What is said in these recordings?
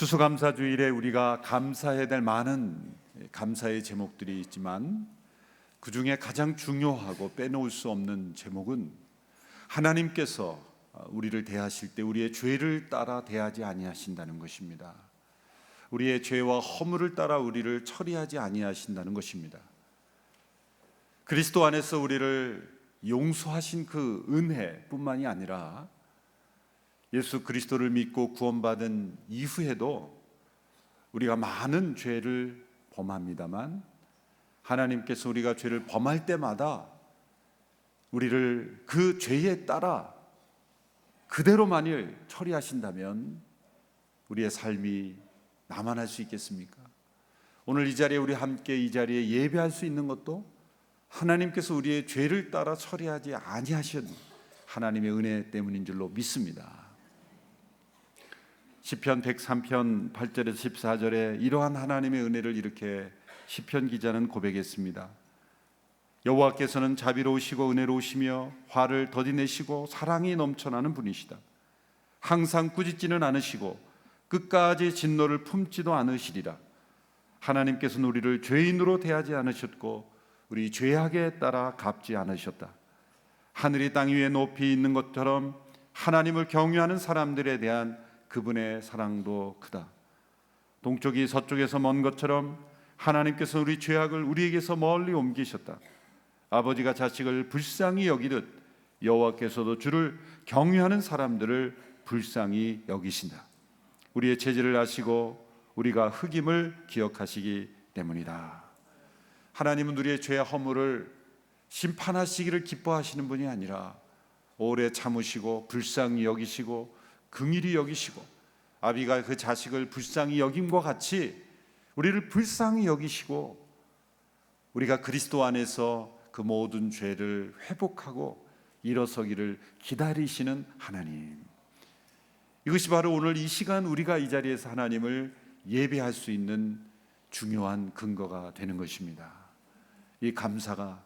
추수감사주일에 우리가 감사해야 될 많은 감사의 제목들이 있지만 그 중에 가장 중요하고 빼놓을 수 없는 제목은 하나님께서 우리를 대하실 때 우리의 죄를 따라 대하지 아니하신다는 것입니다. 우리의 죄와 허물을 따라 우리를 처리하지 아니하신다는 것입니다. 그리스도 안에서 우리를 용서하신 그 은혜뿐만이 아니라 예수 그리스도를 믿고 구원받은 이후에도 우리가 많은 죄를 범합니다만 하나님께서 우리가 죄를 범할 때마다 우리를 그 죄에 따라 그대로 만일 처리하신다면 우리의 삶이 나만할 수 있겠습니까? 오늘 이 자리에 우리 함께 이 자리에 예배할 수 있는 것도 하나님께서 우리의 죄를 따라 처리하지 아니하신 하나님의 은혜 때문인 줄로 믿습니다. 시편 103편 8절에서 14절에 이러한 하나님의 은혜를 이렇게 시편 기자는 고백했습니다. 여호와께서는 자비로우시고 은혜로우시며 화를 더디 내시고 사랑이 넘쳐나는 분이시다. 항상 꾸짖지는 않으시고 끝까지 진노를 품지도 않으시리라. 하나님께서는 우리를 죄인으로 대하지 않으셨고 우리 죄악에 따라 갚지 않으셨다. 하늘이 땅 위에 높이 있는 것처럼 하나님을 경외하는 사람들에 대한 그분의 사랑도 크다. 동쪽이 서쪽에서 먼 것처럼 하나님께서 우리 죄악을 우리에게서 멀리 옮기셨다. 아버지가 자식을 불쌍히 여기듯 여호와께서도 주를 경외하는 사람들을 불쌍히 여기신다. 우리의 죄질을 아시고 우리가 흑임을 기억하시기 때문이다. 하나님은 우리의 죄와 허물을 심판하시기를 기뻐하시는 분이 아니라 오래 참으시고 불쌍히 여기시고 긍휼히 여기시고 아비가 그 자식을 불쌍히 여김과 같이 우리를 불쌍히 여기시고 우리가 그리스도 안에서 그 모든 죄를 회복하고 일어서기를 기다리시는 하나님, 이것이 바로 오늘 이 시간 우리가 이 자리에서 하나님을 예배할 수 있는 중요한 근거가 되는 것입니다. 이 감사가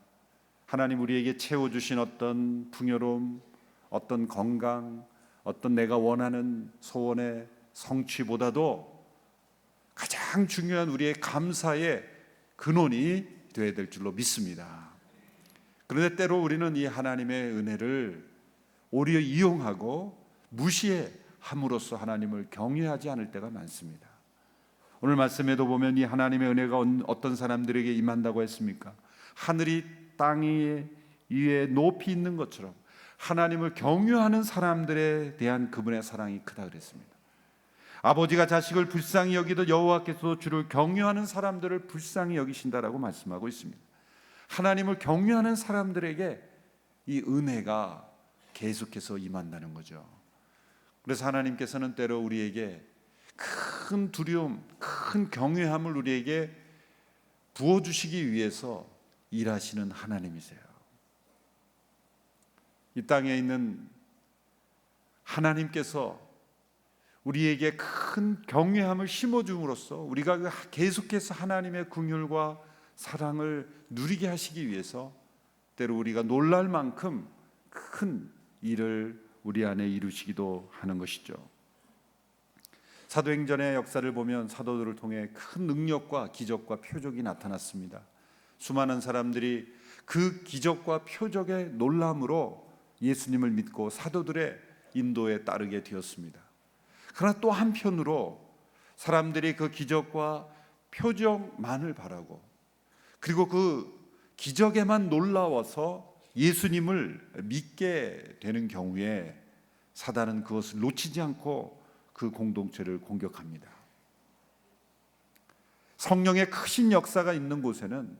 하나님 우리에게 채워주신 어떤 풍요로움, 어떤 건강, 어떤 내가 원하는 소원의 성취보다도 가장 중요한 우리의 감사의 근원이 되어야 될 줄로 믿습니다. 그런데 때로 우리는 이 하나님의 은혜를 오히려 이용하고 무시함으로써 하나님을 경외하지 않을 때가 많습니다. 오늘 말씀에도 보면 이 하나님의 은혜가 어떤 사람들에게 임한다고 했습니까? 하늘이 땅 위에 높이 있는 것처럼 하나님을 경외하는 사람들에 대한 그분의 사랑이 크다 그랬습니다. 아버지가 자식을 불쌍히 여기듯 여호와께서도 주를 경외하는 사람들을 불쌍히 여기신다라고 말씀하고 있습니다. 하나님을 경외하는 사람들에게 이 은혜가 계속해서 임한다는 거죠. 그래서 하나님께서는 때로 우리에게 큰 두려움, 큰 경외함을 우리에게 부어주시기 위해서 일하시는 하나님이세요. 이 땅에 있는 하나님께서 우리에게 큰 경외함을 심어줌으로써 우리가 계속해서 하나님의 긍휼과 사랑을 누리게 하시기 위해서 때로 우리가 놀랄 만큼 큰 일을 우리 안에 이루시기도 하는 것이죠. 사도행전의 역사를 보면 사도들을 통해 큰 능력과 기적과 표적이 나타났습니다. 수많은 사람들이 그 기적과 표적의 놀람으로 예수님을 믿고 사도들의 인도에 따르게 되었습니다. 그러나 또 한편으로 사람들이 그 기적과 표적만을 바라고 그리고 그 기적에만 놀라워서 예수님을 믿게 되는 경우에 사단은 그것을 놓치지 않고 그 공동체를 공격합니다. 성령의 크신 역사가 있는 곳에는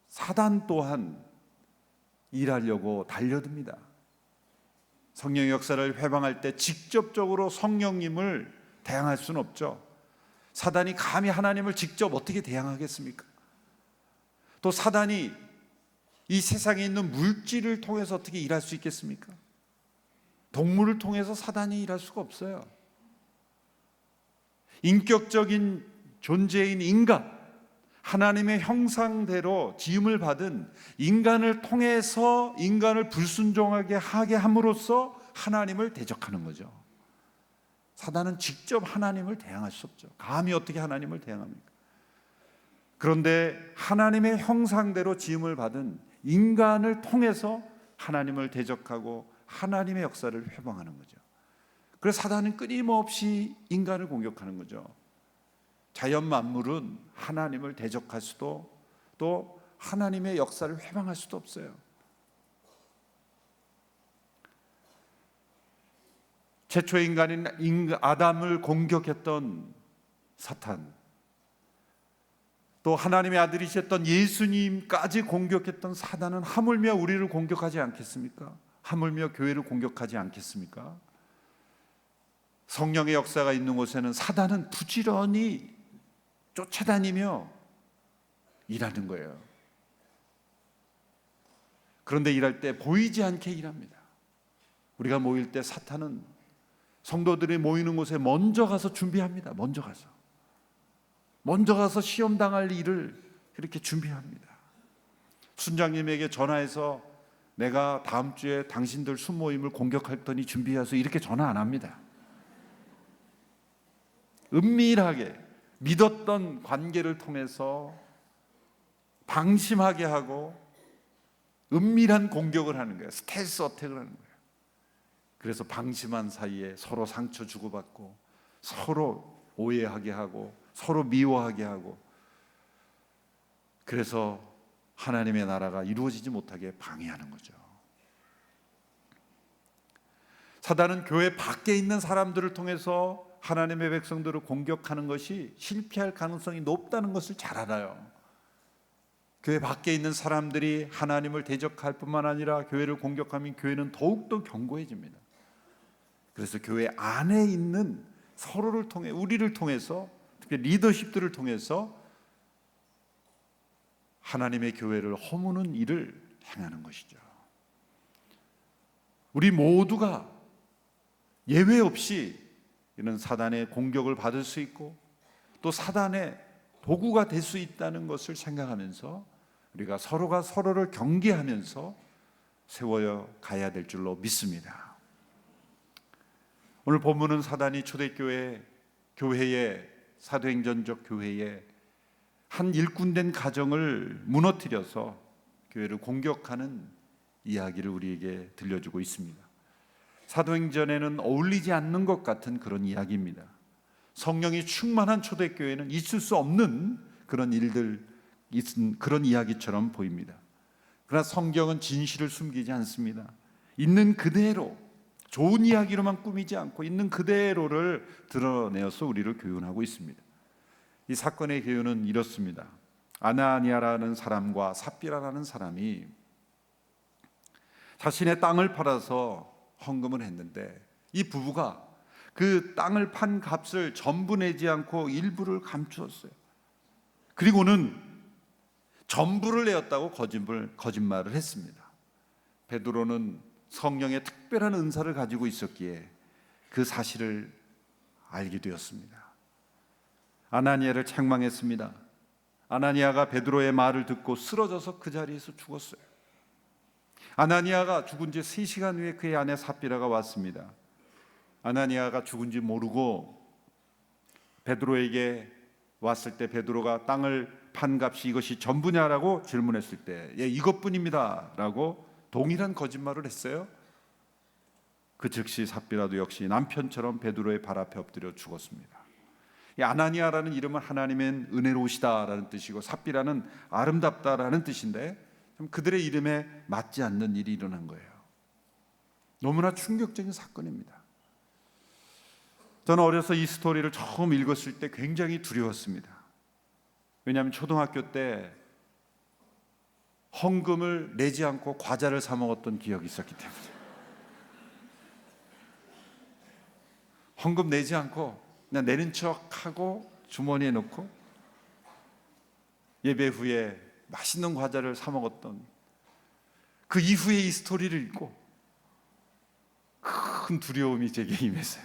사단 또한 일하려고 달려듭니다. 성령의 역사를 회방할 때 직접적으로 성령님을 대항할 수는 없죠. 사단이 감히 하나님을 직접 어떻게 대항하겠습니까? 또 사단이 이 세상에 있는 물질을 통해서 어떻게 일할 수 있겠습니까? 동물을 통해서 사단이 일할 수가 없어요. 인격적인 존재인 인간, 하나님의 형상대로 지음을 받은 인간을 통해서 인간을 불순종하게 하게 함으로써 하나님을 대적하는 거죠. 사단은 직접 하나님을 대항할 수 없죠. 감히 어떻게 하나님을 대항합니까? 그런데 하나님의 형상대로 지음을 받은 인간을 통해서 하나님을 대적하고 하나님의 역사를 회방하는 거죠. 그래서 사단은 끊임없이 인간을 공격하는 거죠. 자연 만물은 하나님을 대적할 수도 또 하나님의 역사를 회방할 수도 없어요. 최초의 인간인 아담을 공격했던 사탄, 또 하나님의 아들이셨던 예수님까지 공격했던 사단은 하물며 우리를 공격하지 않겠습니까? 하물며 교회를 공격하지 않겠습니까? 성령의 역사가 있는 곳에는 사단은 부지런히 쫓아다니며 일하는 거예요. 그런데 일할 때 보이지 않게 일합니다. 우리가 모일 때 사탄은 성도들이 모이는 곳에 먼저 가서 준비합니다. 먼저 가서 시험 당할 일을 이렇게 준비합니다. 순장님에게 전화해서 내가 다음 주에 당신들 순모임을 공격했더니 준비해서 이렇게 전화 안 합니다. 은밀하게 믿었던 관계를 통해서 방심하게 하고 은밀한 공격을 하는 거예요. 스텔스 어택을 하는 거예요. 그래서 방심한 사이에 서로 상처 주고받고 서로 오해하게 하고 서로 미워하게 하고, 그래서 하나님의 나라가 이루어지지 못하게 방해하는 거죠. 사단은 교회 밖에 있는 사람들을 통해서 하나님의 백성들을 공격하는 것이 실패할 가능성이 높다는 것을 잘 알아요. 교회 밖에 있는 사람들이 하나님을 대적할 뿐만 아니라 교회를 공격하면 교회는 더욱더 견고해집니다. 그래서 교회 안에 있는 서로를 통해, 우리를 통해서, 특히 리더십들을 통해서 하나님의 교회를 허무는 일을 행하는 것이죠. 우리 모두가 예외 없이 이런 사단의 공격을 받을 수 있고 또 사단의 도구가 될 수 있다는 것을 생각하면서 우리가 서로가 서로를 경계하면서 세워야 가야 될 줄로 믿습니다. 오늘 본문은 사단이 초대교회, 교회의 사도행전적 교회의 한 일꾼된 가정을 무너뜨려서 교회를 공격하는 이야기를 우리에게 들려주고 있습니다. 사도행전에는 어울리지 않는 것 같은 그런 이야기입니다. 성령이 충만한 초대교회는 있을 수 없는 그런 일들, 그런 이야기처럼 보입니다. 그러나 성경은 진실을 숨기지 않습니다. 있는 그대로, 좋은 이야기로만 꾸미지 않고 있는 그대로를 드러내어서 우리를 교훈하고 있습니다. 이 사건의 개요는 이렇습니다. 아나니아라는 사람과 삽비라라는 사람이 자신의 땅을 팔아서 헌금을 했는데 이 부부가 그 땅을 판 값을 전부 내지 않고 일부를 감추었어요. 그리고는 전부를 내었다고 거짓말을 했습니다. 베드로는 성령의 특별한 은사를 가지고 있었기에 그 사실을 알게 되었습니다. 아나니아를 책망했습니다. 아나니아가 베드로의 말을 듣고 쓰러져서 그 자리에서 죽었어요. 아나니아가 죽은 지 3시간 후에 그의 아내 삽비라가 왔습니다. 아나니아가 죽은지 모르고 베드로에게 왔을 때 베드로가 땅을 판 값이 이것이 전부냐라고 질문했을 때 예, 이것뿐입니다 라고 동일한 거짓말을 했어요. 그 즉시 삽비라도 역시 남편처럼 베드로의 발 앞에 엎드려 죽었습니다. 이 아나니아라는 이름은 하나님의 은혜로우시다라는 뜻이고 삽비라는 아름답다라는 뜻인데 그들의 이름에 맞지 않는 일이 일어난 거예요. 너무나 충격적인 사건입니다. 저는 어려서 이 스토리를 처음 읽었을 때 굉장히 두려웠습니다. 왜냐하면 초등학교 때 헌금을 내지 않고 과자를 사 먹었던 기억이 있었기 때문에 헌금 내지 않고 그냥 내는 척하고 주머니에 넣고 예배 후에 맛있는 과자를 사 먹었던 그 이후에 이 스토리를 읽고 큰 두려움이 제게 임했어요.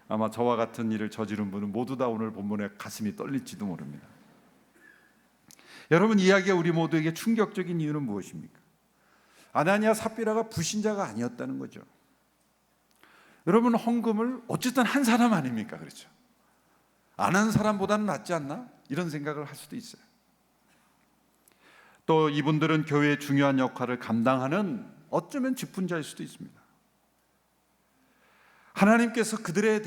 아마 저와 같은 일을 저지른 분은 모두 다 오늘 본문에 가슴이 떨릴지도 모릅니다. 여러분, 이야기가 우리 모두에게 충격적인 이유는 무엇입니까? 아나니아 삽비라가 불신자가 아니었다는 거죠. 여러분, 헌금을 어쨌든 한 사람 아닙니까? 그렇죠? 안 한 사람보다는 낫지 않나? 이런 생각을 할 수도 있어요. 또 이분들은 교회의 중요한 역할을 감당하는 어쩌면 직분자일 수도 있습니다. 하나님께서 그들의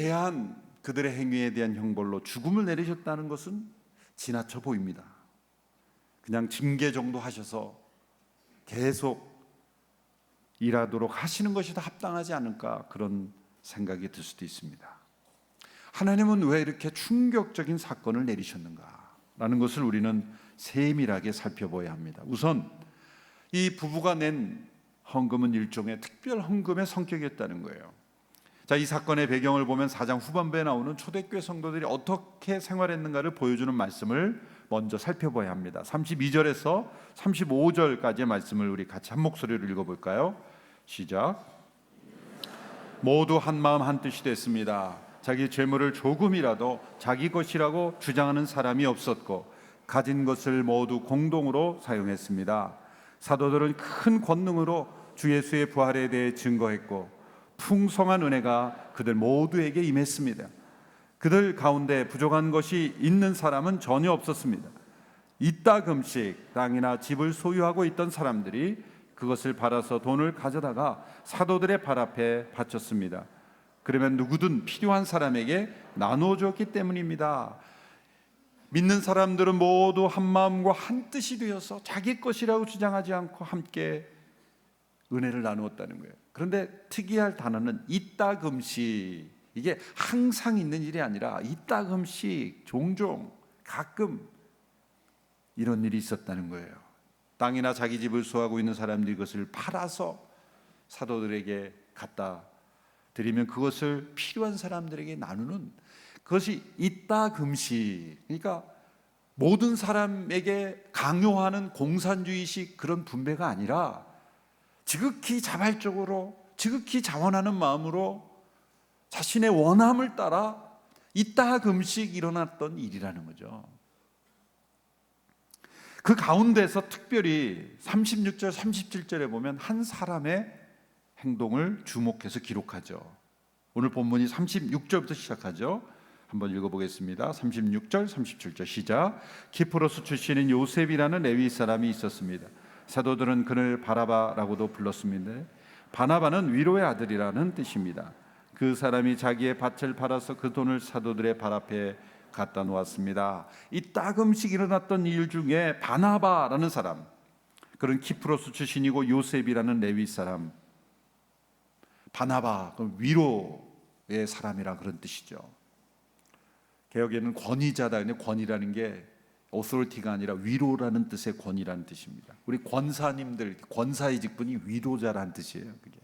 행위에 대한 형벌로 죽음을 내리셨다는 것은 지나쳐 보입니다. 그냥 징계 정도 하셔서 계속 일하도록 하시는 것이 더 합당하지 않을까, 그런 생각이 들 수도 있습니다. 하나님은 왜 이렇게 충격적인 사건을 내리셨는가라는 것을 우리는 세밀하게 살펴봐야 합니다. 우선 이 부부가 낸 헌금은 일종의 특별 헌금의 성격이었다는 거예요. 자, 이 사건의 배경을 보면 4장 후반부에 나오는 초대교회 성도들이 어떻게 생활했는가를 보여주는 말씀을 먼저 살펴봐야 합니다. 32절에서 35절까지의 말씀을 우리 같이 한 목소리로 읽어볼까요? 시작. 모두 한 마음 한 뜻이 됐습니다. 자기 재물을 조금이라도 자기 것이라고 주장하는 사람이 없었고 가진 것을 모두 공동으로 사용했습니다. 사도들은 큰 권능으로 주 예수의 부활에 대해 증거했고 풍성한 은혜가 그들 모두에게 임했습니다. 그들 가운데 부족한 것이 있는 사람은 전혀 없었습니다. 이따금씩 땅이나 집을 소유하고 있던 사람들이 그것을 팔아서 돈을 가져다가 사도들의 발 앞에 바쳤습니다. 그러면 누구든 필요한 사람에게 나눠줬기 때문입니다. 믿는 사람들은 모두 한 마음과 한 뜻이 되어서 자기 것이라고 주장하지 않고 함께 은혜를 나누었다는 거예요. 그런데 특이할 단어는 이따금씩, 이게 항상 있는 일이 아니라 이따금씩, 종종, 가끔 이런 일이 있었다는 거예요. 땅이나 자기 집을 소유하고 있는 사람들이 그것을 팔아서 사도들에게 갖다 드리면 그것을 필요한 사람들에게 나누는, 그것이 이따금씩, 그러니까 모든 사람에게 강요하는 공산주의식 그런 분배가 아니라 지극히 자발적으로, 지극히 자원하는 마음으로 자신의 원함을 따라 이따금씩 일어났던 일이라는 거죠. 그 가운데서 특별히 36절, 37절에 보면 한 사람의 행동을 주목해서 기록하죠. 오늘 본문이 36절부터 시작하죠. 한번 읽어보겠습니다. 36절, 37절 시작. 키프로스 출신인 요셉이라는 레위 사람이 있었습니다. 사도들은 그를 바나바라고도 불렀습니다. 바나바는 위로의 아들이라는 뜻입니다. 그 사람이 자기의 밭을 팔아서 그 돈을 사도들의 발 앞에 갖다 놓았습니다. 이따금씩 일어났던 일 중에 바나바라는 사람, 그런 키프로스 출신이고 요셉이라는 레위 사람, 바나바, 위로의 사람이라 그런 뜻이죠. 개역에는 권위자다. 근데 권위라는 게 오소리티가 아니라 위로라는 뜻의 권위라는 뜻입니다. 우리 권사님들, 권사의 직분이 위로자라는 뜻이에요. 그게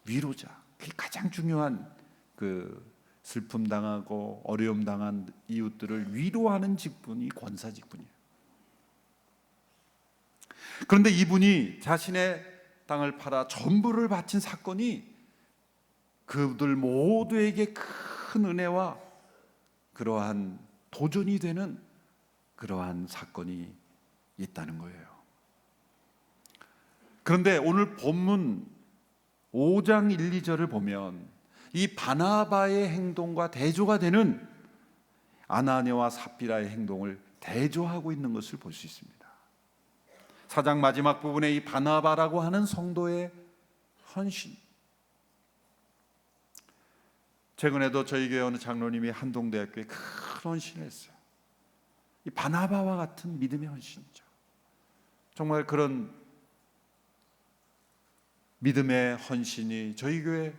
위로자, 그게 가장 중요한, 그 슬픔 당하고 어려움 당한 이웃들을 위로하는 직분이 권사 직분이에요. 그런데 이분이 자신의 땅을 팔아 전부를 바친 사건이 그들 모두에게 큰 은혜와 그러한 도전이 되는 그러한 사건이 있다는 거예요. 그런데 오늘 본문 5장 1, 2절을 보면 이 바나바의 행동과 대조가 되는 아나니아와 삽비라의 행동을 대조하고 있는 것을 볼 수 있습니다. 4장 마지막 부분에 이 바나바라고 하는 성도의 헌신, 최근에도 저희 교회 어느 장로님이 한동대학교에 큰 헌신을 했어요. 이 바나바와 같은 믿음의 헌신이죠. 정말 그런 믿음의 헌신이 저희 교회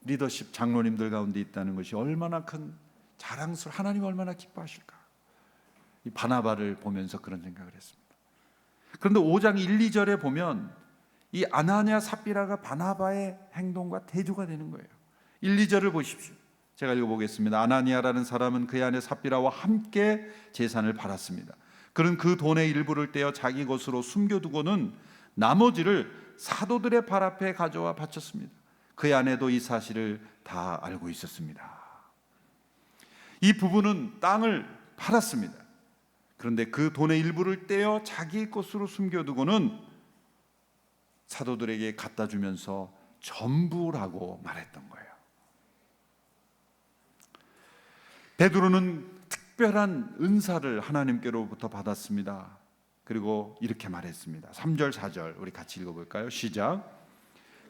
리더십 장로님들 가운데 있다는 것이 얼마나 큰 자랑스러워, 하나님 얼마나 기뻐하실까. 이 바나바를 보면서 그런 생각을 했습니다. 그런데 5장 1, 2절에 보면 이 아나니아 삽비라가 바나바의 행동과 대조가 되는 거예요. 1, 2절을 보십시오. 제가 읽어보겠습니다. 아나니아라는 사람은 그의 아내 삽비라와 함께 재산을 팔았습니다. 그는 그 돈의 일부를 떼어 자기 것으로 숨겨두고는 나머지를 사도들의 발 앞에 가져와 바쳤습니다. 그의 아내도 이 사실을 다 알고 있었습니다. 이 부부는 땅을 팔았습니다. 그런데 그 돈의 일부를 떼어 자기 것으로 숨겨두고는 사도들에게 갖다 주면서 전부라고 말했던 거예요. 베드로는 특별한 은사를 하나님께로부터 받았습니다. 그리고 이렇게 말했습니다. 3절 4절 우리 같이 읽어볼까요? 시작.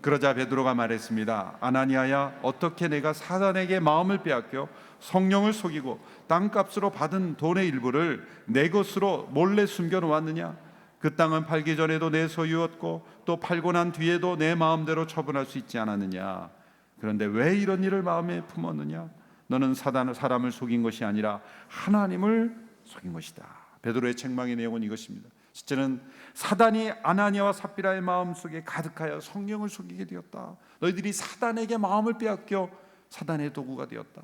그러자 베드로가 말했습니다. 아나니아야, 어떻게 내가 사단에게 마음을 빼앗겨 성령을 속이고 땅값으로 받은 돈의 일부를 내 것으로 몰래 숨겨놓았느냐? 그 땅은 팔기 전에도 내 소유였고 또 팔고 난 뒤에도 내 마음대로 처분할 수 있지 않았느냐? 그런데 왜 이런 일을 마음에 품었느냐? 너는 사람을 속인 것이 아니라 하나님을 속인 것이다. 베드로의 책망의 내용은 이것입니다. 첫째는 사단이 아나니아와 삽비라의 마음속에 가득하여 성령을 속이게 되었다. 너희들이 사단에게 마음을 빼앗겨 사단의 도구가 되었다.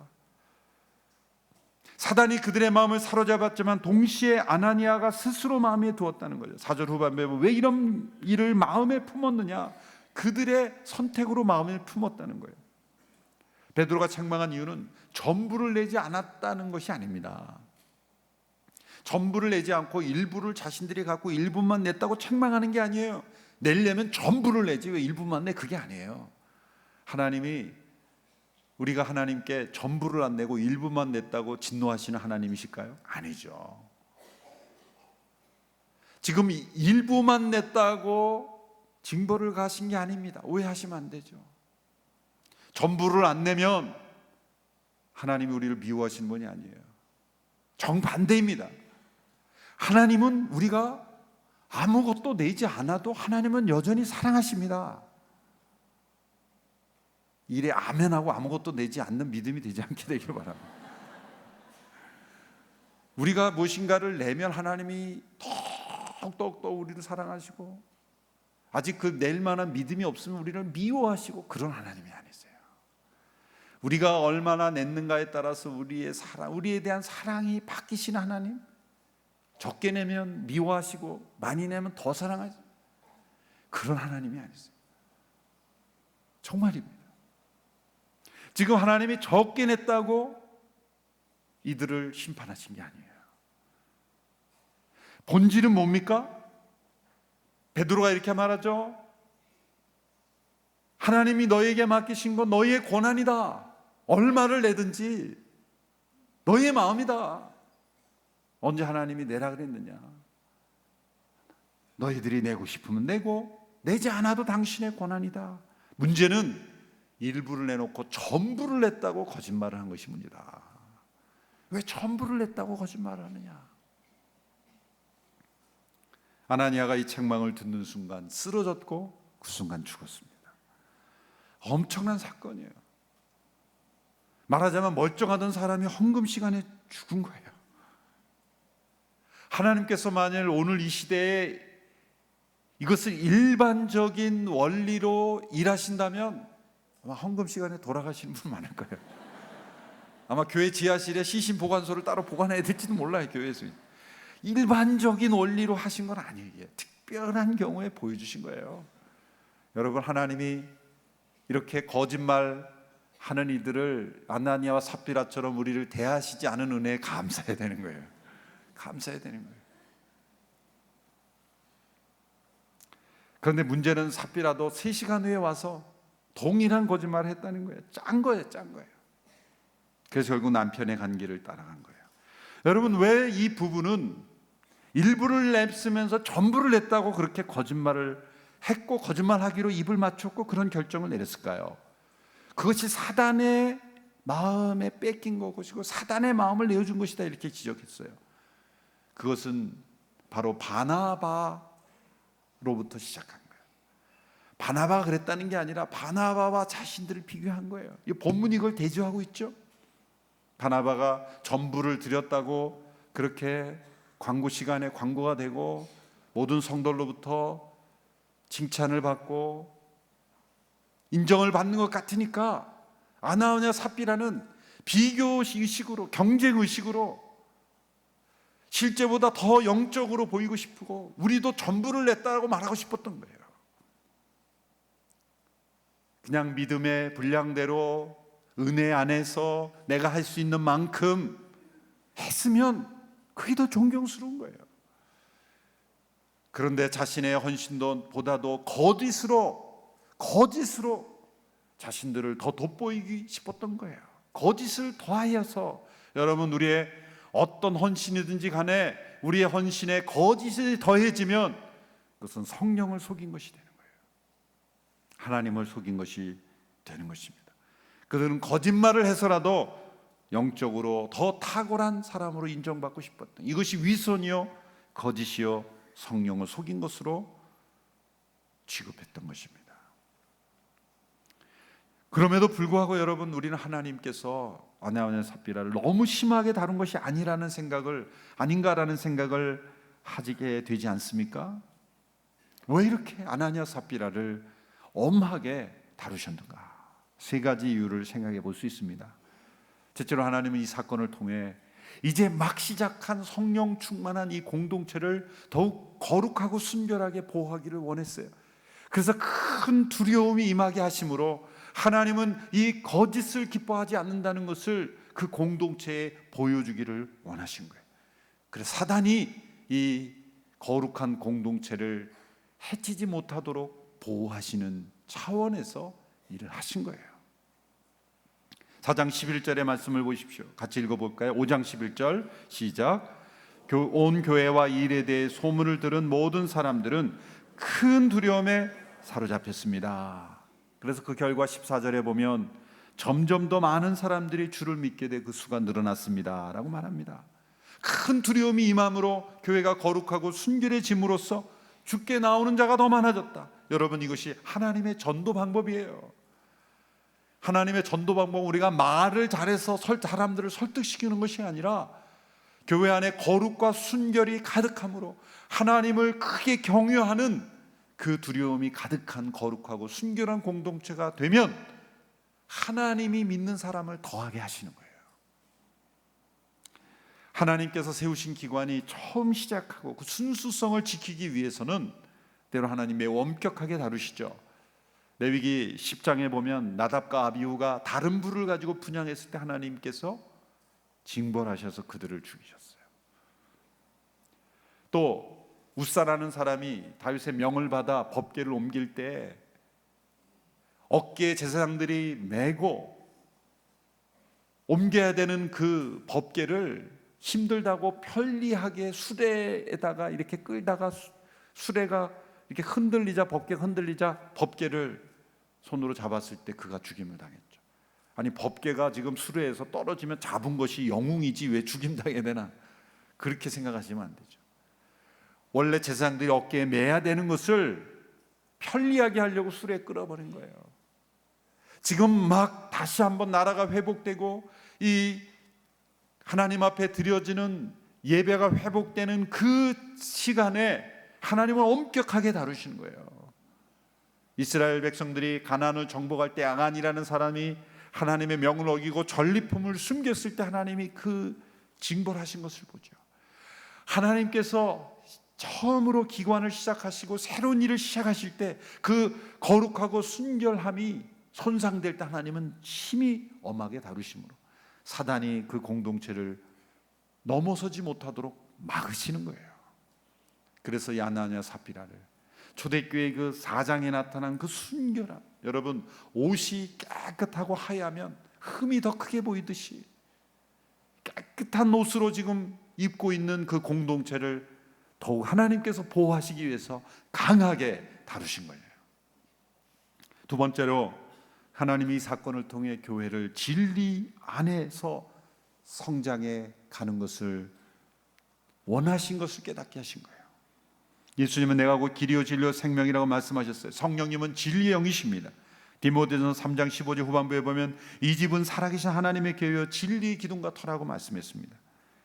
사단이 그들의 마음을 사로잡았지만 동시에 아나니아가 스스로 마음에 두었다는 거죠. 4절 후반부에 왜 이런 일을 마음에 품었느냐? 그들의 선택으로 마음에 품었다는 거예요. 베드로가 책망한 이유는 전부를 내지 않았다는 것이 아닙니다. 전부를 내지 않고 일부를 자신들이 갖고 일부만 냈다고 책망하는 게 아니에요. 내려면 전부를 내지 왜 일부만 내? 그게 아니에요. 하나님이 우리가 하나님께 전부를 안 내고 일부만 냈다고 진노하시는 하나님이실까요? 아니죠. 지금 일부만 냈다고 징벌을 가신 게 아닙니다. 오해하시면 안 되죠. 전부를 안 내면 하나님이 우리를 미워하시는 분이 아니에요. 정반대입니다. 하나님은 우리가 아무것도 내지 않아도 하나님은 여전히 사랑하십니다. 이래 아멘하고 아무것도 내지 않는 믿음이 되지 않게 되길 바랍니다. 우리가 무엇인가를 내면 하나님이 더욱더 우리를 사랑하시고 아직 그 낼 만한 믿음이 없으면 우리를 미워하시고 그런 하나님이 아니세요. 우리가 얼마나 냈는가에 따라서 우리에 대한 사랑이 바뀌시는 하나님. 적게 내면 미워하시고 많이 내면 더 사랑하시 그런 하나님이 아니세요. 정말입니다. 지금 하나님이 적게 냈다고 이들을 심판하신 게 아니에요. 본질은 뭡니까? 베드로가 이렇게 말하죠. 하나님이 너에게 맡기신 건 너희의 고난이다. 얼마를 내든지 너희의 마음이다. 언제 하나님이 내라 그랬느냐? 너희들이 내고 싶으면 내고 내지 않아도 당신의 권한이다. 문제는 일부를 내놓고 전부를 냈다고 거짓말을 한 것이 문제다. 왜 전부를 냈다고 거짓말을 하느냐? 아나니아가 이 책망을 듣는 순간 쓰러졌고 그 순간 죽었습니다. 엄청난 사건이에요. 말하자면 멀쩡하던 사람이 헌금 시간에 죽은 거예요. 하나님께서 만일 오늘 이 시대에 이것을 일반적인 원리로 일하신다면 아마 헌금 시간에 돌아가시는 분 많을 거예요. 아마 교회 지하실에 시신 보관소를 따로 보관해야 될지도 몰라요. 교회에서 일반적인 원리로 하신 건 아니에요. 특별한 경우에 보여주신 거예요. 여러분, 하나님이 이렇게 거짓말하는 이들을 아나니아와 삽비라처럼 우리를 대하시지 않은 은혜에 감사해야 되는 거예요. 감사해야 되는 거예요. 그런데 문제는 삽비라도 3시간 후에 와서 동일한 거짓말을 했다는 거예요. 짠 거예요. 그래서 결국 남편의 간 길을 따라간 거예요. 여러분, 왜 이 부부는 일부를 냈으면서 전부를 냈다고 그렇게 거짓말을 했고 거짓말하기로 입을 맞췄고 그런 결정을 내렸을까요? 그것이 사단의 마음에 뺏긴 것이고 사단의 마음을 내어준 것이다, 이렇게 지적했어요. 그것은 바로 바나바로부터 시작한 거예요. 바나바가 그랬다는 게 아니라 바나바와 자신들을 비교한 거예요. 이 본문이 이걸 대조하고 있죠. 바나바가 전부를 드렸다고 그렇게 광고 시간에 광고가 되고 모든 성도로부터 칭찬을 받고 인정을 받는 것 같으니까 아나니아 삽비라는 비교의식으로, 경쟁의식으로 실제보다 더 영적으로 보이고 싶고 우리도 전부를 냈다고 말하고 싶었던 거예요. 그냥 믿음의 분량대로 은혜 안에서 내가 할 수 있는 만큼 했으면 그게 더 존경스러운 거예요. 그런데 자신의 헌신보다도 거짓으로 자신들을 더 돋보이기 싶었던 거예요. 거짓을 더하여서 여러분, 우리의 어떤 헌신이든지 간에 우리의 헌신에 거짓이 더해지면 그것은 성령을 속인 것이 되는 거예요. 하나님을 속인 것이 되는 것입니다. 그들은 거짓말을 해서라도 영적으로 더 탁월한 사람으로 인정받고 싶었던, 이것이 위선이요 거짓이요 성령을 속인 것으로 취급했던 것입니다. 그럼에도 불구하고 여러분, 우리는 하나님께서 아나니아 삽비라를 너무 심하게 다룬 것이 아닌가라는 생각을 하게 되지 않습니까? 왜 이렇게 아나니아 삽비라를 엄하게 다루셨는가? 세 가지 이유를 생각해 볼 수 있습니다. 첫째로, 하나님은 이 사건을 통해 이제 막 시작한 성령 충만한 이 공동체를 더욱 거룩하고 순결하게 보호하기를 원했어요. 그래서 큰 두려움이 임하게 하심으로 하나님은 이 거짓을 기뻐하지 않는다는 것을 그 공동체에 보여주기를 원하신 거예요. 그래서 사단이 이 거룩한 공동체를 해치지 못하도록 보호하시는 차원에서 일을 하신 거예요. 4장 11절의 말씀을 보십시오. 같이 읽어볼까요? 5장 11절 시작. 온 교회와 이 일에 대해 소문을 들은 모든 사람들은 큰 두려움에 사로잡혔습니다. 그래서 그 결과 14절에 보면 점점 더 많은 사람들이 주를 믿게 돼 그 수가 늘어났습니다 라고 말합니다. 큰 두려움이 임함으로 교회가 거룩하고 순결해짐으로써 주께 나오는 자가 더 많아졌다. 여러분, 이것이 하나님의 전도 방법이에요. 하나님의 전도 방법은 우리가 말을 잘해서 사람들을 설득시키는 것이 아니라 교회 안에 거룩과 순결이 가득함으로 하나님을 크게 경외하는 그 두려움이 가득한 거룩하고 순결한 공동체가 되면 하나님이 믿는 사람을 더하게 하시는 거예요. 하나님께서 세우신 기관이 처음 시작하고 그 순수성을 지키기 위해서는 때로 하나님 매우 엄격하게 다루시죠. 레위기 10장에 보면 나답과 아비후가 다른 불을 가지고 분향했을 때 하나님께서 징벌하셔서 그들을 죽이셨어요. 또 우사라는 사람이 다윗의 명을 받아 법궤를 옮길 때 어깨에 제사장들이 메고 옮겨야 되는 그 법궤를 힘들다고 편리하게 수레에다가 이렇게 끌다가 수레가 이렇게 흔들리자, 법궤가 흔들리자 법궤를 손으로 잡았을 때 그가 죽임을 당했죠. 아니, 법궤가 지금 수레에서 떨어지면 잡은 것이 영웅이지 왜 죽임당해야 되나, 그렇게 생각하시면 안 되죠. 원래 제사장들이 어깨에 매야 되는 것을 편리하게 하려고 수레에 끌어버린 거예요. 지금 막 다시 한번 나라가 회복되고 이 하나님 앞에 드려지는 예배가 회복되는 그 시간에 하나님은 엄격하게 다루시는 거예요. 이스라엘 백성들이 가나안을 정복할 때 아간이라는 사람이 하나님의 명을 어기고 전리품을 숨겼을 때 하나님이 그 징벌하신 것을 보죠. 하나님께서 처음으로 기관을 시작하시고 새로운 일을 시작하실 때 그 거룩하고 순결함이 손상될 때 하나님은 심히 엄하게 다루심으로 사단이 그 공동체를 넘어서지 못하도록 막으시는 거예요. 그래서 이 아나니아 삽비라를 초대교회 그 4장에 나타난 그 순결함, 여러분, 옷이 깨끗하고 하얗면 흠이 더 크게 보이듯이 깨끗한 옷으로 지금 입고 있는 그 공동체를 더욱 하나님께서 보호하시기 위해서 강하게 다루신 거예요. 두 번째로, 하나님이 이 사건을 통해 교회를 진리 안에서 성장해 가는 것을 원하신 것을 깨닫게 하신 거예요. 예수님은 내가 곧 길이요 진리요 생명이라고 말씀하셨어요. 성령님은 진리의 영이십니다. 디모데전서 3장 15절 후반부에 보면 이 집은 살아계신 하나님의 교회요 진리의 기둥과 터라고 말씀했습니다.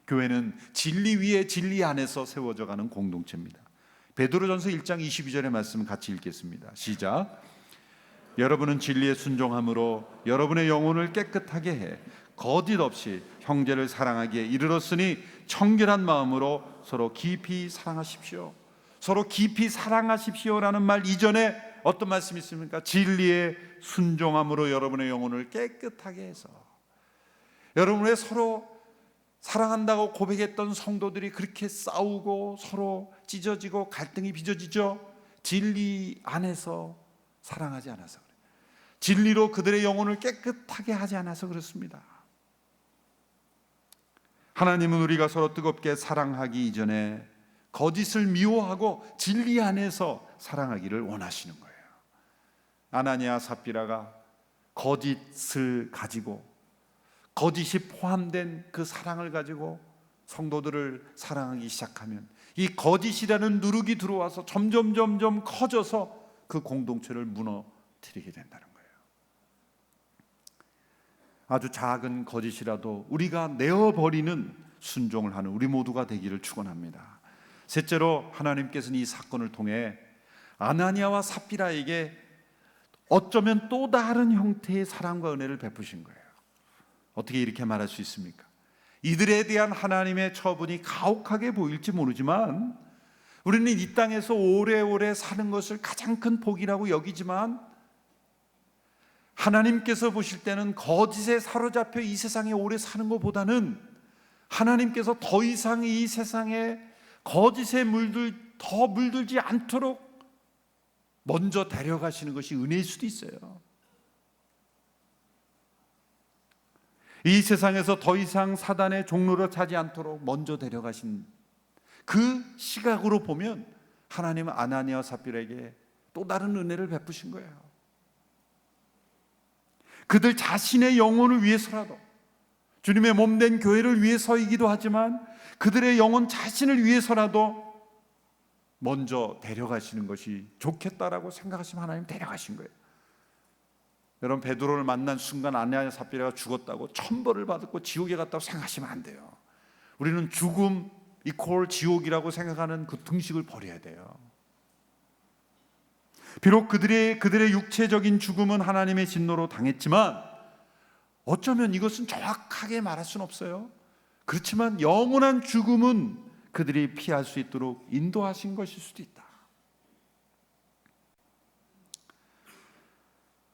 교회는 진리 위에 진리 안에서 세워져 가는 공동체입니다. 베드로전서 1장 22절의 말씀 같이 읽겠습니다. 시작. 여러분은 진리에 순종함으로 여러분의 영혼을 깨끗하게 해 거짓 없이 형제를 사랑하기에 이르렀으니 청결한 마음으로 서로 깊이 사랑하십시오. 서로 깊이 사랑하십시오라는 말 이전에 어떤 말씀이 있습니까? 진리에 순종함으로 여러분의 영혼을 깨끗하게 해서. 여러분, 왜 서로 사랑한다고 고백했던 성도들이 그렇게 싸우고 서로 찢어지고 갈등이 빚어지죠? 진리 안에서 사랑하지 않아서 그래요. 진리로 그들의 영혼을 깨끗하게 하지 않아서 그렇습니다. 하나님은 우리가 서로 뜨겁게 사랑하기 이전에 거짓을 미워하고 진리 안에서 사랑하기를 원하시는 거예요. 아나니아 삽비라가 거짓을 가지고, 거짓이 포함된 그 사랑을 가지고 성도들을 사랑하기 시작하면 이 거짓이라는 누룩이 들어와서 점점 커져서 그 공동체를 무너뜨리게 된다는 거예요. 아주 작은 거짓이라도 우리가 내어버리는 순종을 하는 우리 모두가 되기를 축원합니다. 셋째로, 하나님께서는 이 사건을 통해 아나니아와 삽비라에게 어쩌면 또 다른 형태의 사랑과 은혜를 베푸신 거예요. 어떻게 이렇게 말할 수 있습니까? 이들에 대한 하나님의 처분이 가혹하게 보일지 모르지만 우리는 이 땅에서 오래오래 사는 것을 가장 큰 복이라고 여기지만 하나님께서 보실 때는 거짓에 사로잡혀 이 세상에 오래 사는 것보다는 하나님께서 더 이상 이 세상에 거짓에 더 물들지 않도록 먼저 데려가시는 것이 은혜일 수도 있어요. 이 세상에서 더 이상 사단의 종로를 차지 않도록 먼저 데려가신 그 시각으로 보면 하나님은 아나니아와 삽비라에게 또 다른 은혜를 베푸신 거예요. 그들 자신의 영혼을 위해서라도, 주님의 몸된 교회를 위해서이기도 하지만 그들의 영혼 자신을 위해서라도 먼저 데려가시는 것이 좋겠다라고 생각하시면 하나님 데려가신 거예요. 여러분, 베드로를 만난 순간 아나니아 삽비라가 죽었다고 천벌을 받았고 지옥에 갔다고 생각하시면 안 돼요. 우리는 죽음 이퀄 지옥이라고 생각하는 그 등식을 버려야 돼요. 비록 그들의 육체적인 죽음은 하나님의 진노로 당했지만 어쩌면 이것은 정확하게 말할 수는 없어요. 그렇지만 영원한 죽음은 그들이 피할 수 있도록 인도하신 것일 수도 있다.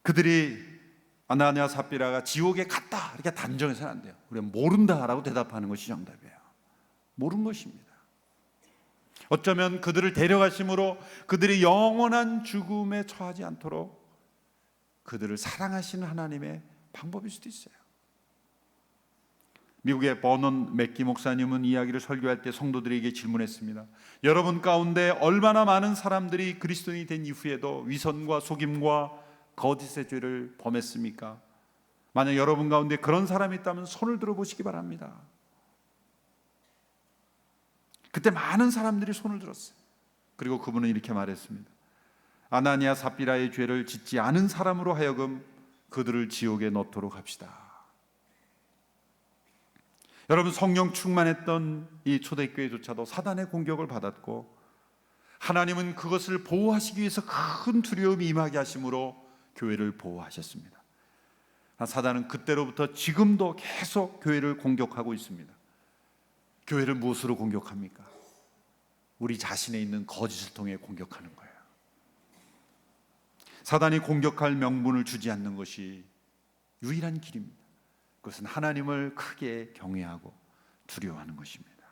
그들이 아나니아 삽비라가 지옥에 갔다 이렇게 단정해서는 안 돼요. 우리는 모른다라고 대답하는 것이 정답이에요. 모른 것입니다. 어쩌면 그들을 데려가심으로 그들이 영원한 죽음에 처하지 않도록 그들을 사랑하시는 하나님의 방법일 수도 있어요. 미국의 버넌 맥기 목사님은 이야기를 설교할 때 성도들에게 질문했습니다. 여러분 가운데 얼마나 많은 사람들이 그리스도인이 된 이후에도 위선과 속임과 거짓의 죄를 범했습니까? 만약 여러분 가운데 그런 사람이 있다면 손을 들어보시기 바랍니다. 그때 많은 사람들이 손을 들었어요. 그리고 그분은 이렇게 말했습니다. 아나니아 삽비라의 죄를 짓지 않은 사람으로 하여금 그들을 지옥에 넣도록 합시다. 여러분, 성령 충만했던 이 초대교회조차도 사단의 공격을 받았고 하나님은 그것을 보호하시기 위해서 큰 두려움이 임하게 하심으로 교회를 보호하셨습니다. 사단은 그때로부터 지금도 계속 교회를 공격하고 있습니다. 교회를 무엇으로 공격합니까? 우리 자신에 있는 거짓을 통해 공격하는 거예요. 사단이 공격할 명분을 주지 않는 것이 유일한 길입니다. 그것은 하나님을 크게 경외하고 두려워하는 것입니다.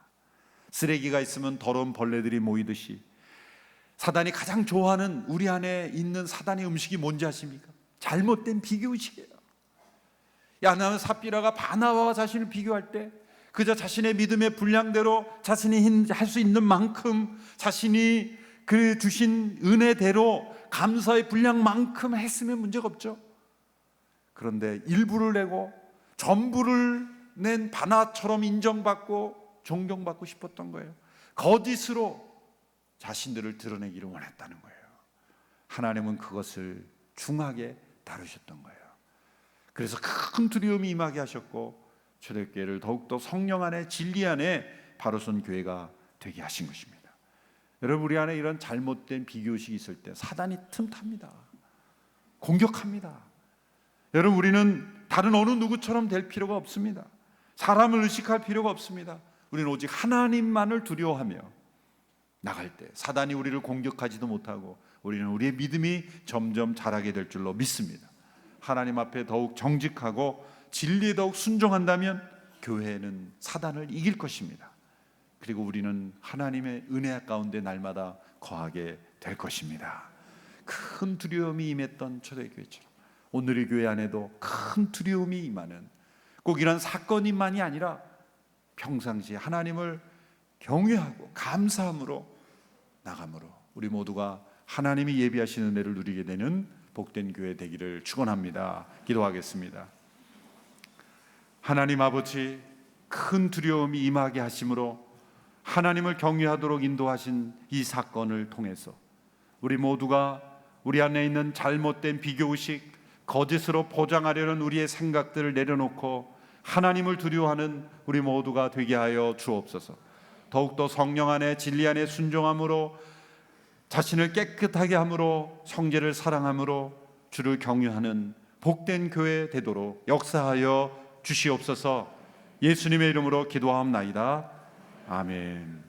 쓰레기가 있으면 더러운 벌레들이 모이듯이 사단이 가장 좋아하는 우리 안에 있는 사단의 음식이 뭔지 아십니까? 잘못된 비교의식이에요. 아나니아 삽비라가 바나바와 자신을 비교할 때 그저 자신의 믿음의 분량대로 자신이 할 수 있는 만큼 자신이 그 주신 은혜대로 감사의 분량만큼 했으면 문제가 없죠. 그런데 일부를 내고 전부를 낸 바나처럼 인정받고 존경받고 싶었던 거예요. 거짓으로 자신들을 드러내기를 원했다는 거예요. 하나님은 그것을 중하게 다루셨던 거예요. 그래서 큰 두려움이 임하게 하셨고 초대교회를 더욱더 성령 안에 진리 안에 바로 선 교회가 되게 하신 것입니다. 여러분, 우리 안에 이런 잘못된 비교의식이 있을 때 사단이 틈탑니다. 공격합니다. 여러분, 우리는 다른 어느 누구처럼 될 필요가 없습니다. 사람을 의식할 필요가 없습니다. 우리는 오직 하나님만을 두려워하며 나갈 때 사단이 우리를 공격하지도 못하고 우리는 우리의 믿음이 점점 자라게 될 줄로 믿습니다. 하나님 앞에 더욱 정직하고 진리에 더욱 순종한다면 교회는 사단을 이길 것입니다. 그리고 우리는 하나님의 은혜 가운데 날마다 거하게 될 것입니다. 큰 두려움이 임했던 초대교회처럼 오늘의 교회 안에도 큰 두려움이 임하는, 꼭 이런 사건만이 아니라 평상시 하나님을 경외하고 감사함으로 나감으로 우리 모두가 하나님이 예비하신 은혜를 누리게 되는 복된 교회 되기를 축원합니다. 기도하겠습니다. 하나님 아버지, 큰 두려움이 임하게 하심으로 하나님을 경외하도록 인도하신 이 사건을 통해서 우리 모두가 우리 안에 있는 잘못된 비교의식, 거짓으로 포장하려는 우리의 생각들을 내려놓고 하나님을 두려워하는 우리 모두가 되게 하여 주옵소서. 더욱더 성령 안에 진리 안에 순종함으로 자신을 깨끗하게 함으로 형제를 사랑함으로 주를 경외하는 복된 교회 되도록 역사하여 주시옵소서. 예수님의 이름으로 기도하옵나이다. 아멘.